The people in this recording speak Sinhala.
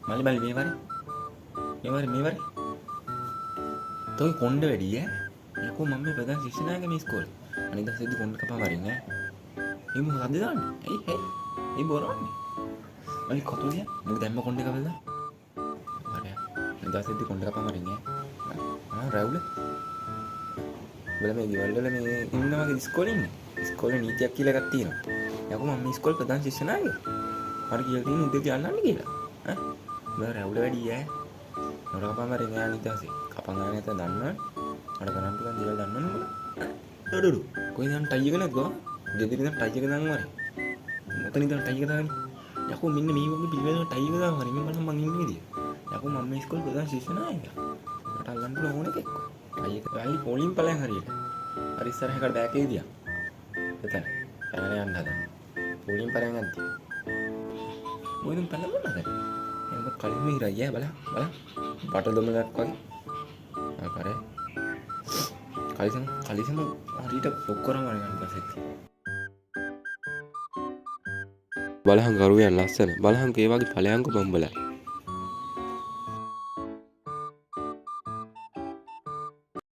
මල්ලි මේ වරේ තොයි කොණ්ඩ වැඩි ඈ යකෝ මම මේ ප්‍රධාන ශිෂ්‍යනායක මේ ඉස්කෝලේ අනිත් දවසේදී කොණ්ඩ කපා වරින් ඈ මේ මොකද දාන්නේ ඇයි මේ බොරවන්නේ මල්ලි කොතුලිය මොකද දැම්ම කොණ්ඩ කපලා හරි අනිත් දවසේදී කොණ්ඩ කපා වරින් ඈ රැවුල බල මේ ගෙවල් වල මේ ඉන්නවා වගේ ඉස්කෝලේ නීතියක් කියලා එකක් තියෙනවා යකෝ මම මේ ඉස්කෝලේ ප්‍රධාන ශිෂ්‍යනායක හරි කියලා තියෙන උදේ තියන්නන්නේ කියලා ඈ බල රැවුල වැඩි ඈ කොණ්ඩ කපා වරින් ඈ අනිත් දවසේ කපන් ගන්න නැත දන්නවනේ අර කරන් පුළුවන් දේවල් දන්නවනේ උඹලා ඩඩඩු කොහෙද යන් ටයි එක නැද්ද ගෙදර ඉඳන් ටයි එක දාන්න වරේ මොතන ඉඳන් ටයි එක දාන්නේ යකෝ මෙන්න මේ වගේ පිළිවෙලම ටයි එක දාන්න වරේ මම බලන්න මං ඉන්නේ විදිය යකෝ මම මේ ඉස්කෝලේ ප්‍රධාන ශිෂ්‍යනායකයා මට අල්ලන්න පුළුවන් ඕන එකක් ටයි එක ගාලි පොලින් පලයන් හරියට හරි ඉස්සරහකට බෑක් එකේ දියා එතන පැනලා යන්න හදන්න පොලින් පලයන් යද්දි මොකද පැනලා මොනවද එහෙනම් කලින්ම ඉරයි ඈ බලන්න බට දොමලක් වගේ කරේ කලිසම හරියට ඔක්කොරම වරගන්න පස්සෙත් බලහන් කරුවයන් ලස්සන බලහන් ඒ වගේ ඵලයන්ක බම්බලයි